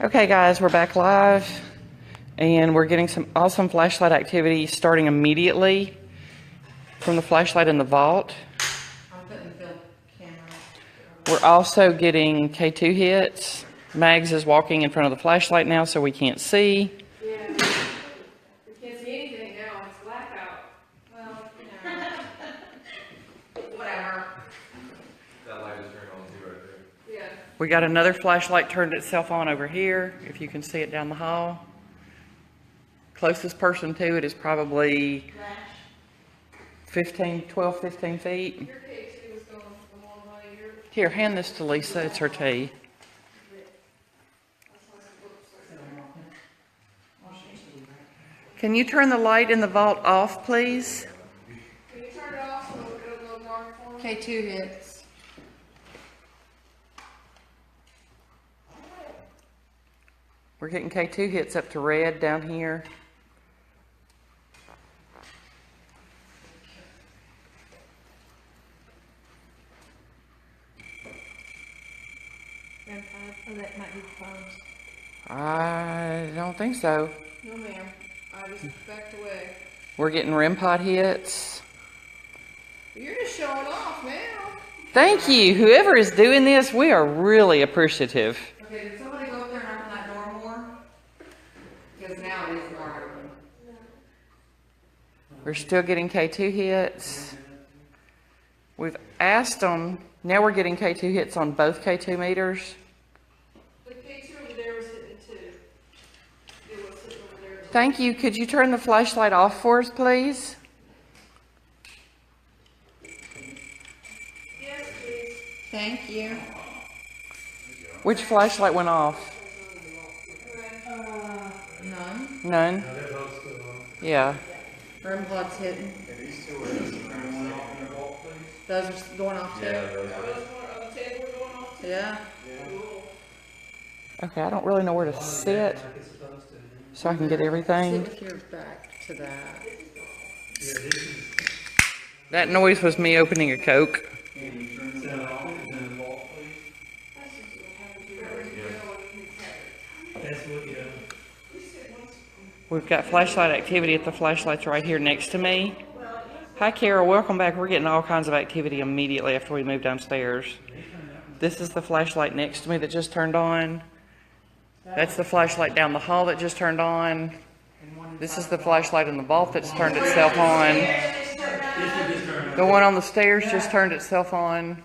Okay guys, we're back live and we're getting some awesome flashlight activity starting immediately from the flashlight in the vault. We're also getting K2 hits. Mags is walking in front of the flashlight now so we can't see. Yeah, we can't see anything now, it's blackout. Well, you know. Whatever. That light is turned on too right there. Yeah. We got another flashlight turned itself on over here, if you can see it down the hall. Closest person to it is probably 12, 15 feet. Your K2 was going a long way. Here, hand this to Lisa, it's her tea. Can you turn the light in the vault off, please? Can you turn it off so it'll go dark for me? K2 hits. We're getting K2 hits up to red down here. Oh, that might be the phones. I don't think so. No ma'am, I just backed away. We're getting REM pod hits. You're just showing off now. Thank you. Whoever is doing this, we are really appreciative. Okay, did somebody go up there and open that door more? Because now it is more open. We're still getting K2 hits. We've asked them, now we're getting K2 hits on both K2 meters. The K2 over there was hitting too. It was hitting over there too. Thank you. Could you turn the flashlight off for us, please? Yes, please. Thank you. Which flashlight went off? None. None? Yeah. REM pod's hitting. These two are just going off in the vault, please. Those are going off too? Yeah, those Are those one of the table we're going off to? Yeah. Cool. Okay, I don't really know where to sit so I can get everything. Sit your back to that. That noise was me opening a Coke. We've got flashlight activity at the flashlights right here next to me. Hi Carol, welcome back. We're getting all kinds of activity immediately after we move downstairs. This is the flashlight next to me that just turned on. That's the flashlight down the hall that just turned on. This is the flashlight in the vault that's turned itself on. The one on the stairs just turned itself on.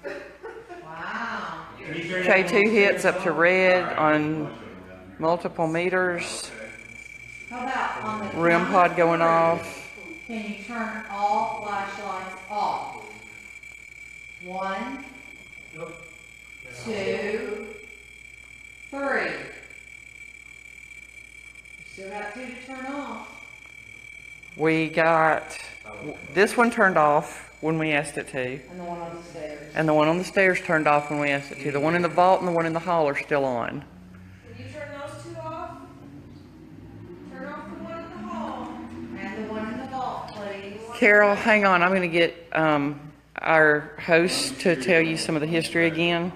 Wow. K2 hits up to red on multiple meters. How about on the REM pod count going of off. 3, can you turn all flashlights off? 1, 2, 3. Still got 2 to turn off. We got this one turned off when we asked it to. And the one on the stairs. And the one on the stairs turned off when we asked it to. The one in the vault and the one in the hall are still on. Can you turn those two off? Turn off the one in the hall. And the one in the vault, please. Carol, hang on. I'm going to get our host to tell you some of the history again.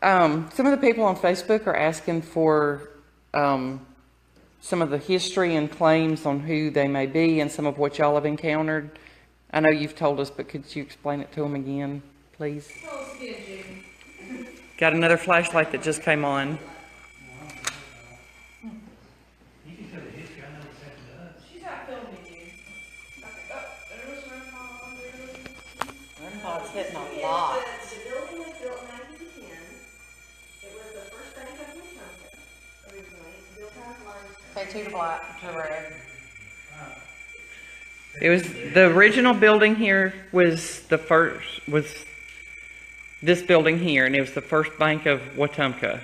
Some of the people on Facebook are asking for some of the history and claims on who they may be and some of what y'all have encountered. I know you've told us, but could you explain it to them again, please? Tell us again, Jamie. Got another flashlight that just came on. She's not filming you. Okay. Oh, there was REM pod on there. REM pod's hitting a lot. The building was built in 1910. It was the first bank of Wetumpka originally. It's built on limestone. K2 to black, to red. It was the original building here was this building here, and it was the first bank of Wetumpka,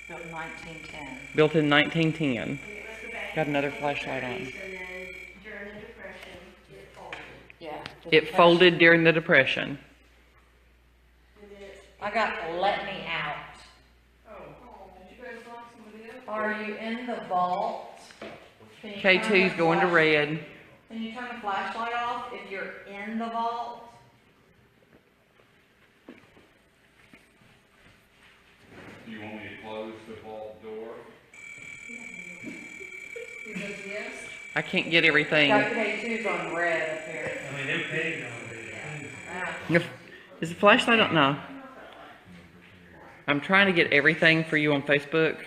Built in 1910. built in 1910. And it was the bank. Got another flashlight on. And then during the Depression, it folded. Yeah. It folded during the Depression. And then it's. I got let me out. Oh, did you guys lock somebody up? Are you in the vault? Can you turn K2's the going to flash- red. Can you turn the flashlight off if you're in the vault? Do you want me to close close the vault door? He says yes. I can't get everything. Got K2s on red up here. I mean, they're paid already. Is the flashlight on? No. I'm trying to get everything for you on Facebook,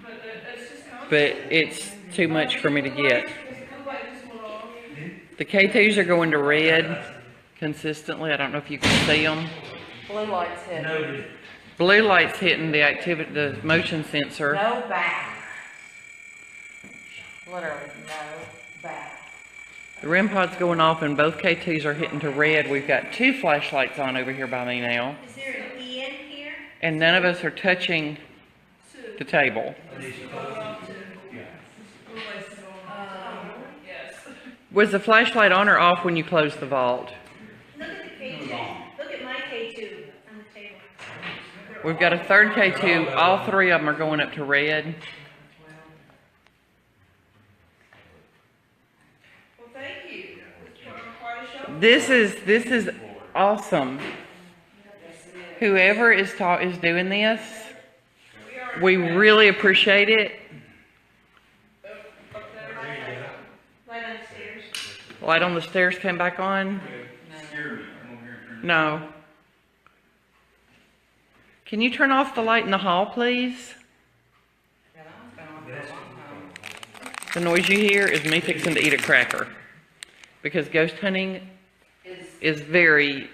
But it's just but it's too much for me to get. There's a light just went off. The K2s are going to red consistently. I don't know if you can see them. Blue light's hit. Noted. Blue light's hitting the activity, the motion sensor. No back. Literally, no back. The REM pod's going off and both K2s are hitting to red. We've got 2 flashlights on over here by me now. Is there an E in here? And none of us are touching the table. Yes. Was the flashlight on or off when you closed the vault? Look at the K2. Look at my K2 on the table. We've got a third K2. All 3 of them are going up to red. Well, thank you. It's quite a show. This is awesome. Whoever is doing this, we really appreciate it. Right on the stairs. Light on the stairs came back on. Scare me. Come over here and turn it. No. Can you turn off the light in the hall, please? The noise you hear is me fixing to eat a cracker. Because ghost hunting is very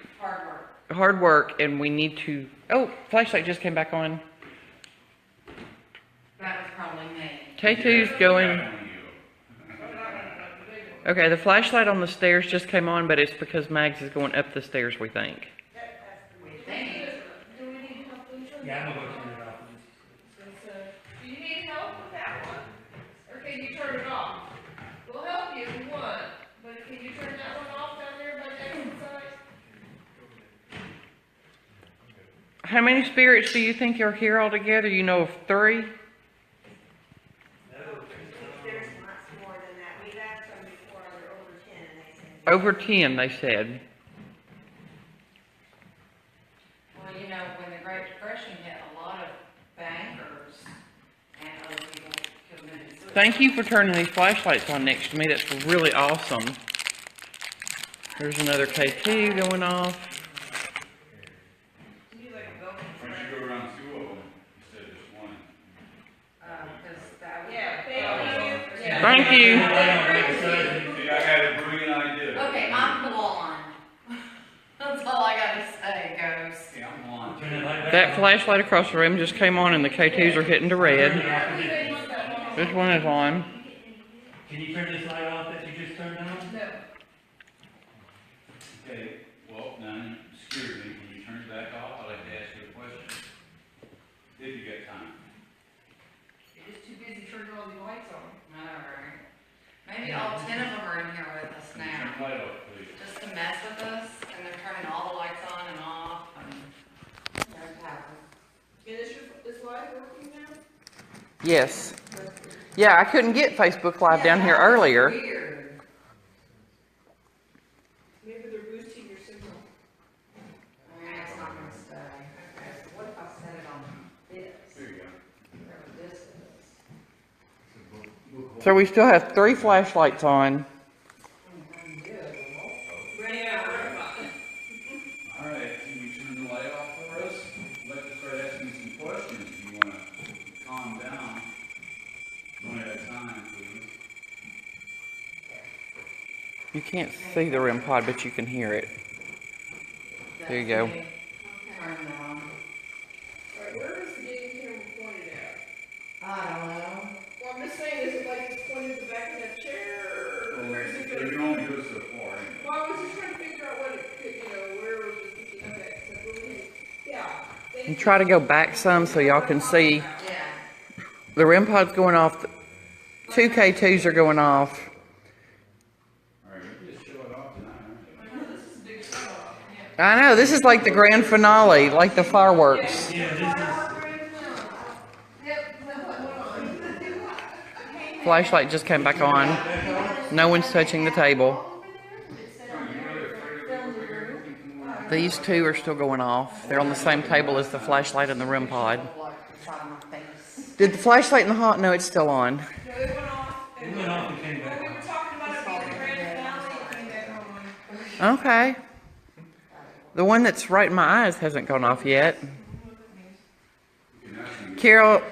hard work, and we need to... Oh, flashlight just came back on. That was probably me. K2's going... Definitely you. Okay, the flashlight on the stairs just came on, but it's because Mags is going up the stairs, we think. We think. Do we need help, Lucia? Yeah, I'm gonna go turn it off. Do you need help with that one? Or can you turn it off? We'll help you if you want, but can you turn that one off down there by the exit side? How many spirits do you think are here altogether? You know of 3? There's lots more than that. We've asked them before, they're over 10, and they said. Over 10, they said. Well, you know, when the Great Depression hit, a lot of bankers and other people committed suicide. Thank you for turning these flashlights on next to me. That's really awesome. There's another K2 going off. Why don't you go around 2 of them instead of just one? Because that would. Yeah, thank you. Yeah. Thank you. See, I had a brilliant idea. Okay, I'm blonde. That's all I gotta say, Ghost. Okay, I'm blonde. Turn the light back That on. flashlight across the room just came on and the K2s are hitting to red. This one is on. Can you turn this light off that you just turned on? No. Okay, well, now you scared me. Can you turn it back off? I'd like to ask you a question. If you got time. You're just too busy turning all the lights on. Alright. Maybe all 10 of them are in here with us Can you now. turn the light off, please? Just to mess with us, and they're turning all the lights on and off, and there's happen. And is light working now? Yes. Yeah, I couldn't get Facebook Live down here earlier. Weird. Maybe they're boosting your signal. It's not gonna stay. Okay, so what if I set it on this? There you go. Whatever this is. So we still have 3 flashlights on. Yeah. All right, can you turn the light off for us? I'd like to start asking some questions. If you want to calm down, one at a time, please. You can't see the REM pod, but you can hear it. There you go. Turn them on. All right, where is the game camera pointed at? I don't know. Well, I'm just saying, is it like it's pointed at the back of that chair, or where is it You going? can only go so far anyway. Well, I was just trying to figure out what it could, where it was just, okay, so we're gonna, yeah. Thank And you. try to go back some so y'all can see Yeah. the REM pod's going off. 2 K2s are going off. All right, we can just show it off tonight, I know, this is a big show. I know, this is like the grand finale, like the fireworks. Yeah, this Yep, that's what went on. Flashlight just came back on. No one's touching the table. These two are still going off. They're on the same table as the flashlight and the REM pod. Did the flashlight in the hot? No, it's still on. No, it went off. It went off and came When back we on. were talking about it being the grand finale, it came back on. Okay. The one that's right in my eyes hasn't gone off yet. Carol,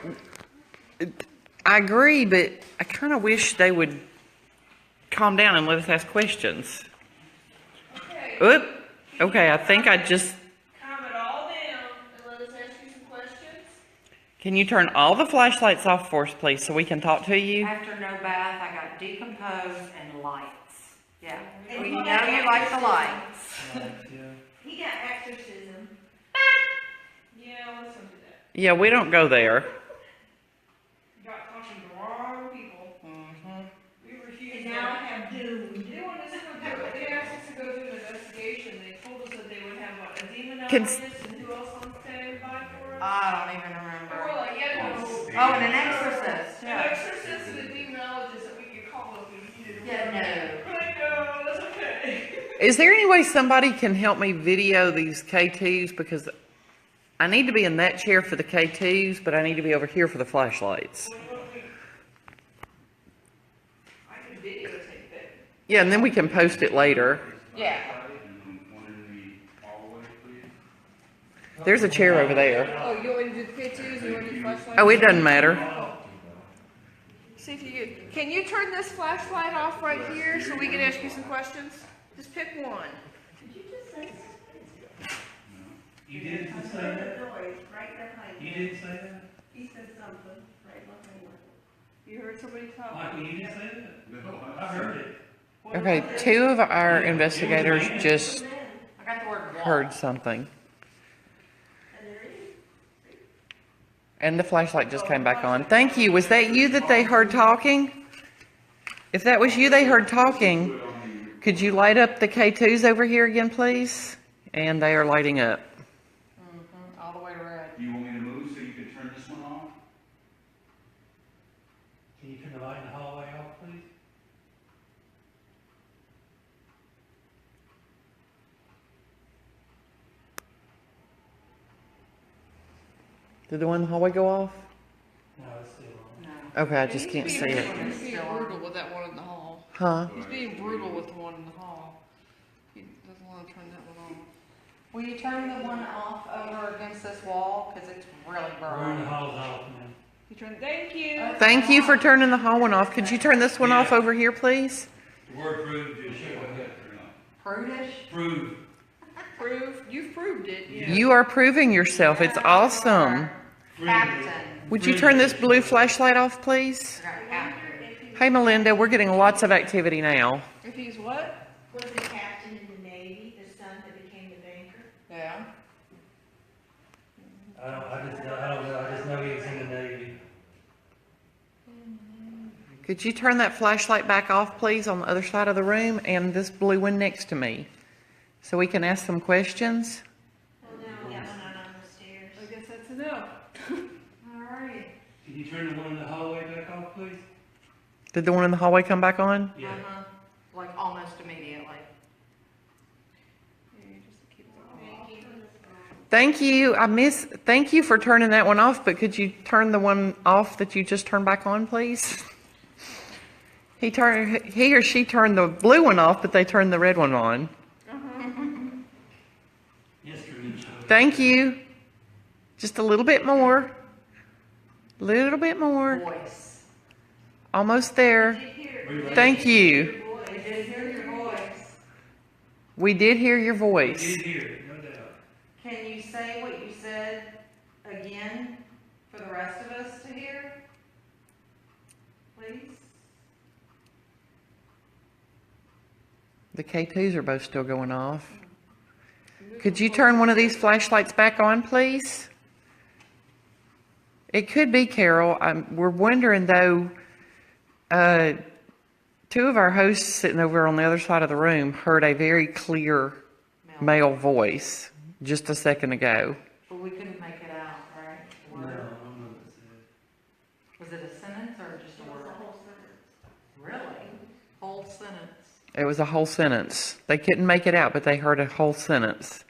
I agree, but I kind of wish they would calm down and let us ask questions. Okay. Oop. Okay, I think I just... Calm it all down and let us ask you some questions. Can you turn all the flashlights off for us, please, so we can talk to you? After no bath, I got decomposed and lights. Yeah. And Well, he you know got you like the exorcism. lights. Yeah. He got exorcism. Yeah, let's don't do that. Yeah, we don't go there. You got talking to the wrong people. We refuse And that. now I have doomed. They wanted us to go, they asked us to go do an investigation. They told us that they would have what, a Can- demonologist and who else on standby for us? I don't even And remember. we're like, yeah, no. Oh, and an exorcist. An Yeah. exorcist and a demonologist that we could call if we needed. Yeah, no. We're like, no, that's okay. Is there any way somebody can help me video these K2s? Because I need to be in that chair for the K2s, but I need to be over here for the flashlights. I can videotape it. Yeah, and then we can post it later. Yeah. And one in the hallway, please. There's a chair over there. Oh, you want me to do the K2s? You want to do flashlights? Oh, it doesn't matter. See if you can you turn this flashlight off right here so we can ask you some questions? Just pick one. Did you just say You didn't I say heard that? a noise right behind You you. didn't say that? He said something right behind you. You heard somebody talk? Michael, you didn't say that? No, I heard it. Okay, two of our investigators just I got the word wall. heard something. And there he is. And the flashlight just came back on. Thank you. Was that you that they heard talking? If that was you they heard talking, could you light up the K2s over here again, please? And they are lighting up. All the way to red. Do you want me to move so you can turn this one off? Can you turn the light in the hallway off, please? Did the one in the hallway go off? No, it's still on. Okay, I just can't see it. He's being brutal with that one in the hall. Huh? He's being brutal with the one in the hall. He doesn't want to turn that one off. Will you turn the one off over against this wall? Because it's really We're in the bright. hall's off now. You turn. Thank you. Thank you for turning the hall one off. Could you turn this one off over here, please? The word proved is show ahead. Prudish? Prove. Prove. You've proved it. Yeah. You are proving yourself. It's awesome. Captain. Would you turn this blue flashlight off, please? I got captain. Hey, Melinda, we're getting lots of activity now. If he's what? Was the captain in the Navy, the son that became the banker? Yeah. I don't know. I just know he was in the Navy. Could you turn that flashlight back off, please, on the other side of the room and this blue one next to me? So we can ask some questions? Well, now we got one out on the stairs. I guess that's enough. All right. Can you turn the one in the hallway back off, please? Did the one in the hallway come back on? Yeah. Uh-huh. Like almost immediately. Here, just keep it on. Thank you. Thank you for turning that one off, but could you turn the one off that you just turned back on, please? He or she turned the blue one off, but they turned the red one on. Yes, Truman. Thank you. Just a little bit more. Little bit more. Voice. Almost there. Thank you. I did hear your voice. We did hear your You voice. did hear it, no doubt. Can you say what you said again for the rest of us to hear? Please? The K2s are both still going off. Could you turn one of these flashlights back on, please? It could be Carol. We're wondering, though, two of our hosts sitting over on the other side of the room heard a very clear male voice just a second ago. But we couldn't make it out, right? No, I Word. don't know what it said. Was it a sentence or just a word? Really? Whole sentence. It was a whole sentence. They couldn't make it out, but they heard a whole sentence.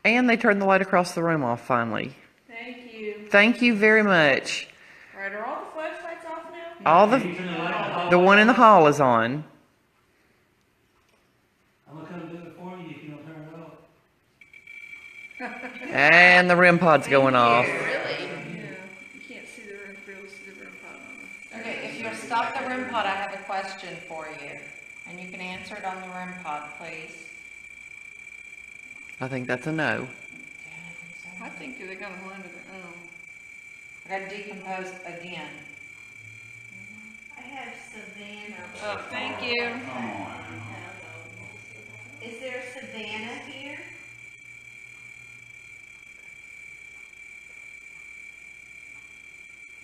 And they turned the light across the room off finally. Thank you. Thank you very much. All right, are all the flashlights off now? All Can you turn the light in the hallway the one in the off? hall is on. I'm gonna come do it for you if you don't turn it off. And the REM pod's going off. Really? Yeah. You can't see the room, really see the room pod on them. Okay, if you'll stop the REM pod, I have a question for you. And you can answer it on the REM pod, please. I think that's a no. I think they're gonna mind of their own. I got decomposed again. I have Savannah. Oh, thank you. Come on. Is there Savannah here?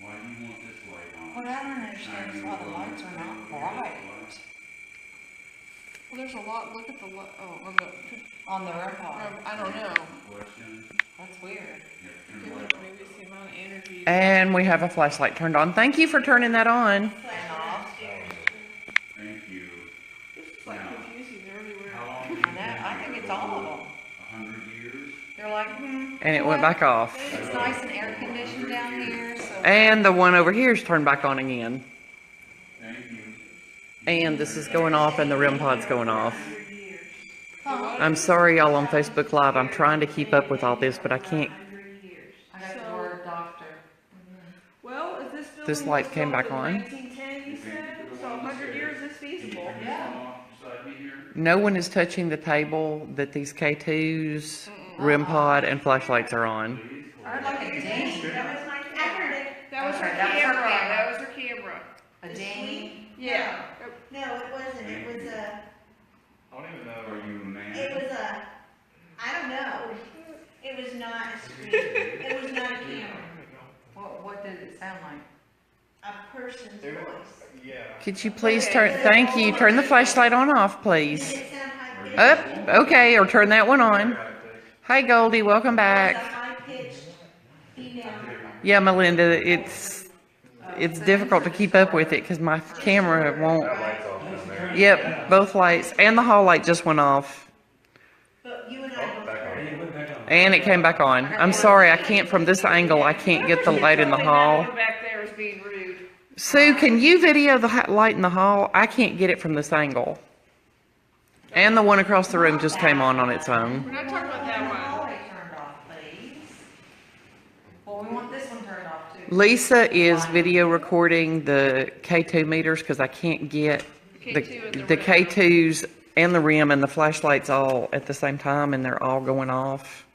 Why do you want this light on? What I don't understand is why the lights are not bright Well, there's a lot, look at the, on the, on the REM pod. I don't know. Question? That's weird. Yeah, turn the light off. Maybe it's the amount of energy. And we have a flashlight turned on. Thank you for turning that on. Flashlight upstairs. Thank you. It's like confusing everywhere. How long? I know, I think it's all of them. 100 years? They're like, And it went back off. it's nice and air conditioned down here, so. And the one over here is turned back on again. Thank you. And this is going off and the REM pod's going off. 100 years. Huh? I'm sorry y'all on Facebook Live. I'm trying to keep up with all this, but I can't. 100 years. I got the word doctor. Well, is this building? This light was came built back in on. 1910, you said? So 100 years is feasible. Turn this one off beside me here? No one is touching the table that these K2s, REM pod, and flashlights are on. I'd like a ding. That was my camera. That was her Okay, that was her camera, camera. that was her camera. A ding. Yeah. No, it wasn't. It was a, I don't even know. Are you a man? it was a, I don't know. It was not a screen. It was not a camera. What did it sound like? A person's voice. Yeah. Could you please turn, thank you, turn the flashlight on off, please. Did it sound high-pitched? Up, okay, or turn that one on. Hi Goldie, welcome It was a back. high-pitched female. Yeah, Melinda, it's difficult to keep up with it because my camera won't. Lights off down there. Yep, both lights, and the hall light just went off. But you and I both heard And it. you put it back on. And it came back on. I'm sorry, I can't, from this angle, I can't get the light in the hall. Back there is being rude. Sue, can you video the light in the hall? I can't get it from this angle. And the one across the room just came on its own. We're not talking about that one. Hallway turned off, please. Well, we want this one turned off too. Lisa is video recording the K2 meters because I can't get K2 and the the K2s and the REM and the flashlights all at the same time, and they're all going off.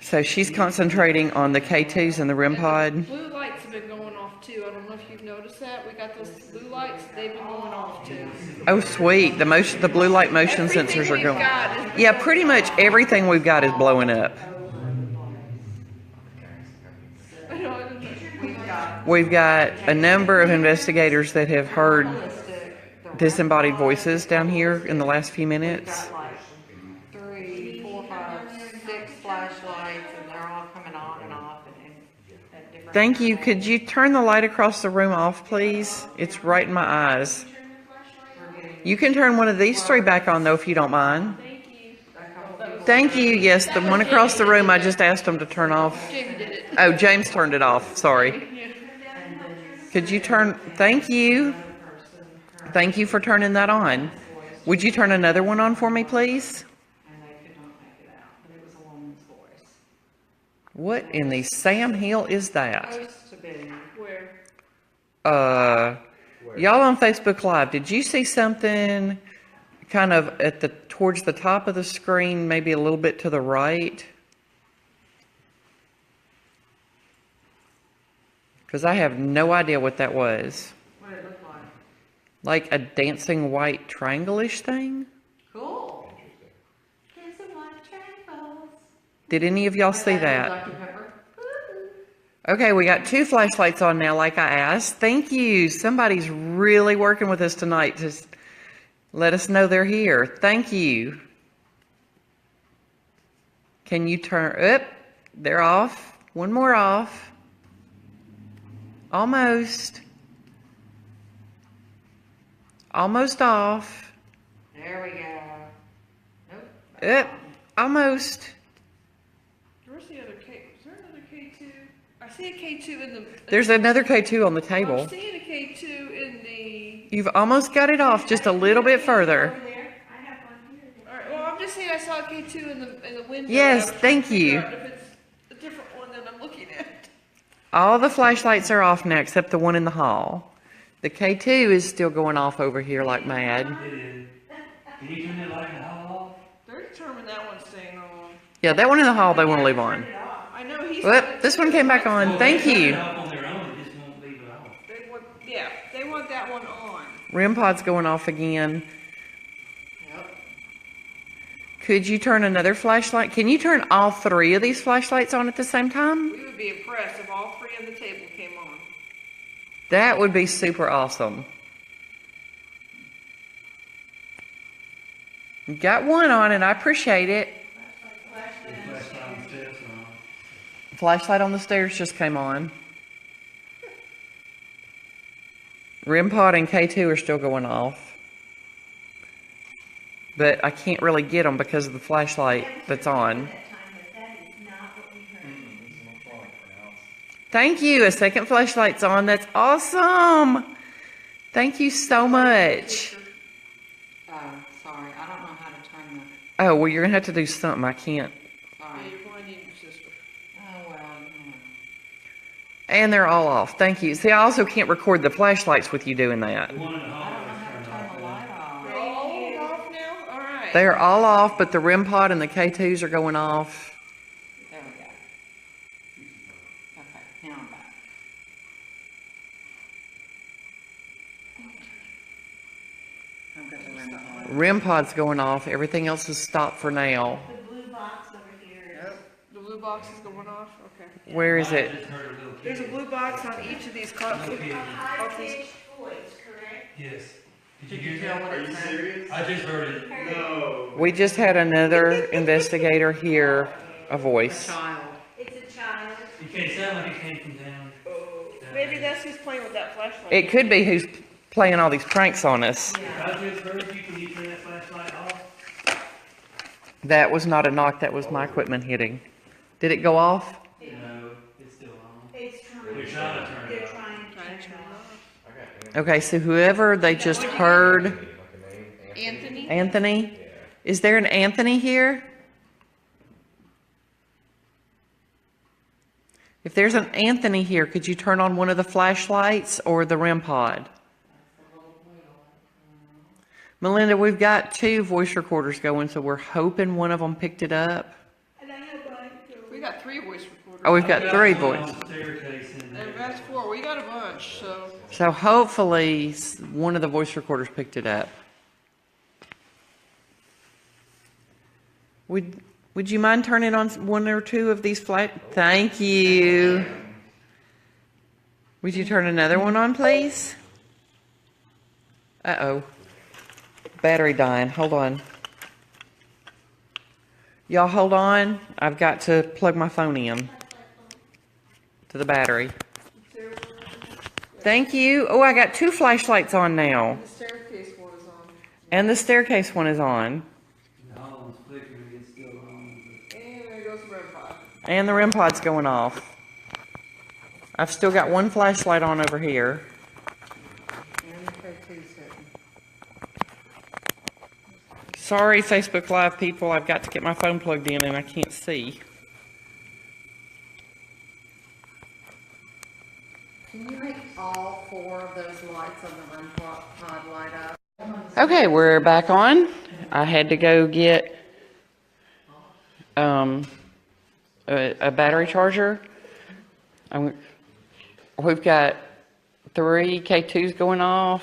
So she's concentrating on the K2s and the REM pod. Blue lights have been going off too. I don't know if you've noticed that. We got those blue lights, they've been going off too. Oh, sweet. The blue light motion Everything sensors are we've going. got is- Yeah, pretty much everything we've got is blowing up. We've got a number of investigators that have heard disembodied voices down here in the last few minutes. Got like 3, 4, 5, 6 flashlights, and they're all coming on and off and at different. Thank you. angles. Could you turn the light across the room off, please? It's right in my eyes. We're getting You can turn one of these three back on, though, if you don't mind. a couple people. Thank you. Yes, the one across the room, I just asked them to turn off. Jamie did it. Oh, James turned it off. Sorry. Could you turn, thank you. Thank you for turning that on. Would you turn another one on for me, please? And they could not make it out, but it was a woman's voice. What in the Sam Hill is that? Supposed to be. Where? Y'all on Facebook Live, did you see something kind of towards the top of the screen, maybe a little bit to the right? Because I have no idea what that was. What did it look like? Like a dancing white triangle-ish thing? Cool. There's a white triangles. Did any of y'all see that? Dr. Pepper. Okay, we got 2 flashlights on now, like I asked. Thank you. Somebody's really working with us tonight to let us know they're here. Thank you. Can you turn up? They're off. One more off. Almost. Almost off. There we go. Nope. Up. Almost. I see a K2 in the. There's another K2 on the I'm table. seeing a K2 in the. You've almost got it off, just a little bit further. Over there, I have one here. Alright, well, I'm just saying I saw a K2 in the window. Yes, I was thank trying to figure you. out if it's a different one than I'm looking at. All the flashlights are off now except the one in the hall. The K2 is still going off over here like mad. It is. Can you turn that light in the hall off? They're determined that one's staying on. Yeah, that one in the hall they want to leave on. I know he's. Well, this one came back on. Well, Thank they turn you. it off on their own, they just won't leave it off. They want, yeah, they want that one on. REM pod's going off again. Yep. Could you turn another flashlight? Can you turn all three of these flashlights on at the same time? We would be impressed if all three on the table came on. That would be super awesome. You got one on and I appreciate it. The flashlight on the stairs are on. Flashlight on the stairs just came on. REM pod and K2 are still going off. But I can't really get them because of the flashlight that's on. That time, but that is not what we heard. Thank you. A second flashlight's on. That's awesome. Thank you so much. Oh, sorry, I don't know how to turn the, Oh, well, you're going to have to do something. I can't. Yeah, sorry. you're going to need your sister. Oh, well, you know. And they're all off. Thank you. See, I also can't record the flashlights with you doing that. The one in the I hall don't know is how to turned turn off. the light off. They're all off now? Alright. They're all off, but the REM pod and the K2s are going off. There we go. Okay, now I'm back. I'm going to run the hall. REM pod's going off. Everything else is stopped for now. The blue box over here. The blue box is going off? Okay. Where is I it? just heard a little kid. There's a blue box on each of these cups. Okay. High-pitched voice, correct? Yes. Did you hear that? Are you serious? I just heard it. No. We just had another investigator hear a voice. Child. It's a child. You can't sound like it came from down. Maybe that's who's playing with that flashlight. It could be who's playing all these pranks on us. I just heard you, can you turn that flashlight off? That was not a knock. That was my equipment hitting. Did it go off? No, it's still on. It's trying. They're trying to turn it They're off. trying to turn it off. Okay, so whoever they just heard, Anthony? Anthony? Is there an Anthony here? If there's an Anthony here, could you turn on one of the flashlights or the REM pod? Melinda, we've got 2 voice recorders going, so we're hoping one of them picked it up. And I have one. We got 3 voice recorders. Oh, we've got I've 3 one voice. on the staircase in there. And that's 4. We got a bunch, so. So hopefully one of the voice recorders picked it up. Would you mind turning on 1 or 2 of these Thank you. Would you turn another one on, please? Uh-oh. Battery dying. Hold on. Y'all hold on. I've got to plug my phone in to the battery. Thank you. Oh, I got 2 flashlights on now. The staircase one is on. And the staircase one is on. The hall one's flickering, it's still on. And there goes the REM pod. And the REM pod's going off. I've still got 1 flashlight on over here. And the K2's hitting. Sorry, Facebook Live people. I've got to get my phone plugged in and I can't see. Can you make all 4 of those lights on the REM pod light up? Okay, we're back on. I had to go get a battery charger. We've got 3 K2s going off.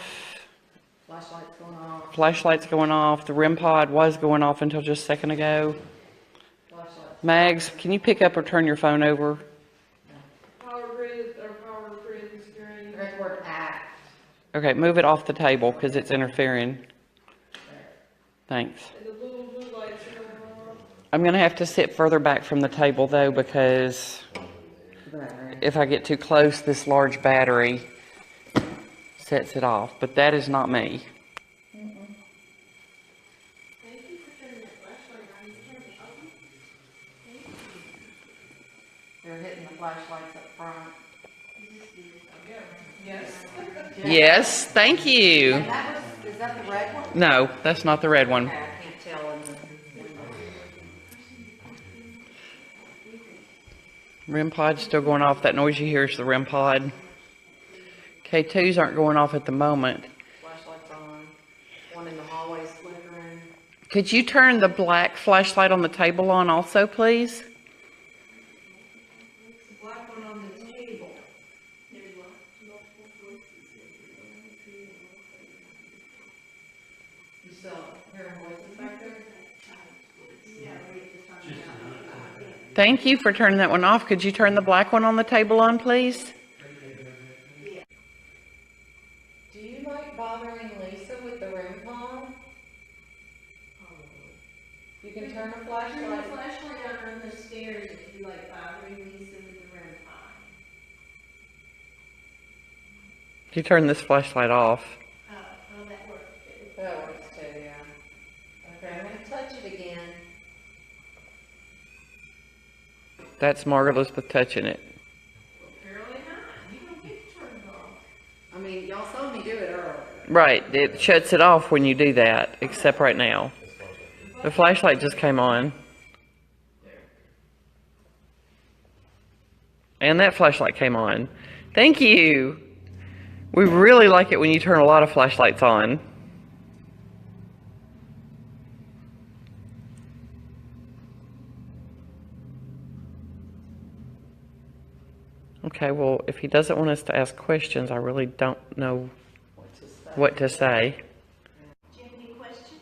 Flashlight's going off. Flashlights going off. The REM pod was going off until just a second ago. Flashlight's. Mags, can you pick up or turn your phone over? Power grid, or power grid is green. Red word act. Okay, move it off the table because it's interfering. Thanks. And the little blue lights are going on. I'm going to have to sit further back from the table though because if I get too close, this large battery sets it off. But that is not me. Thank you for turning that flashlight on. You turned it on. They're hitting the flashlights up front. Yes. Yes, thank you. And that was, is that the red one? No, that's not the red one. Okay, I can't tell in the window. REM pod's still going off. That noise you hear is the REM pod. K2s aren't going off at the moment. Flashlights on. One in the hallway flickering. Could you turn the black flashlight on the table on also, please? The black one on the table. You still hearing voices back there? Thank you for turning that one off. Could you turn the black one on the table on, please? Do you like bothering Lisa with the REM pod? You can turn the Turn the flashlight. flashlight on the stairs if you like bothering Lisa with the REM pod. You turn this flashlight off. Oh, that works too. That works too, yeah. Okay, I'm gonna touch it again. That's Margaret Elizabeth touching it. Apparently not. You don't get to turn it off. I mean, y'all saw me do it earlier. Right, it shuts it off when you do that, except right now. The flashlight just came on. And that flashlight came on. Thank you. We really like it when you turn a lot of flashlights on. Okay, well, if he doesn't want us to ask questions, I really don't know what to say. Do you have any questions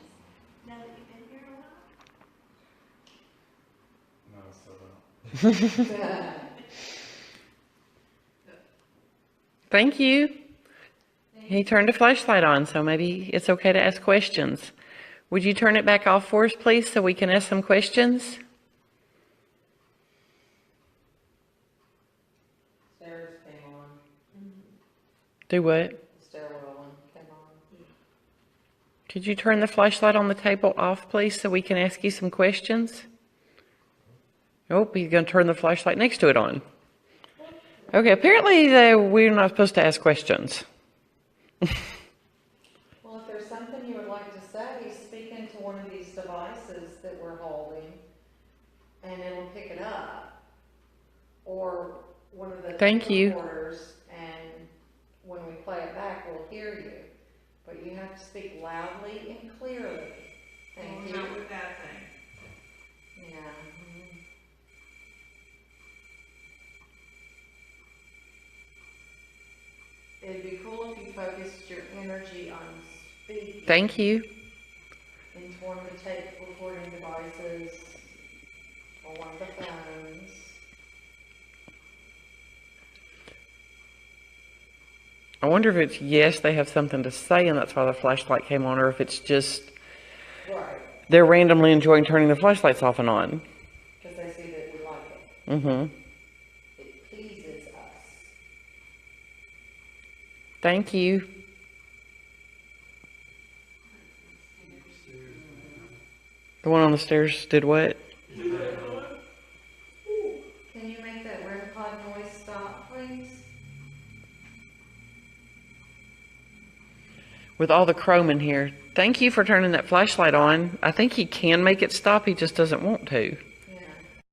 now that you've been here a while? No, so Thank you. He turned a flashlight on, so maybe it's okay to ask questions. Would you turn it back off for us, please, so we can ask some questions? Stairs came on. Do what? The stairwell one came on. Could you turn the flashlight on the table off, please, so we can ask you some questions? Oh, he's going to turn the flashlight next to it on. Okay, apparently we're not supposed to ask questions. Well, if there's something you would like to say, speak into one of these devices that we're holding, and it'll pick it up. Or one of the Thank tape you. recorders, and when we play it back, we'll hear you. But you have to speak loudly and clearly. Thank you. Not with that thing. Yeah. It'd be cool if you focused your energy on speaking Thank you. into one of the tape recording devices or one of the phones. I wonder if it's yes, they have something to say and that's why the flashlight came on, or if it's just Right. they're randomly enjoying turning the flashlights off and on. Because they see that we like it. Mm-hmm. It pleases us. Thank you. The one on the stairs did what? Can you make that REM pod noise stop, please? With all the chrome in here. Thank you for turning that flashlight on. I think he can make it stop, he just doesn't want to.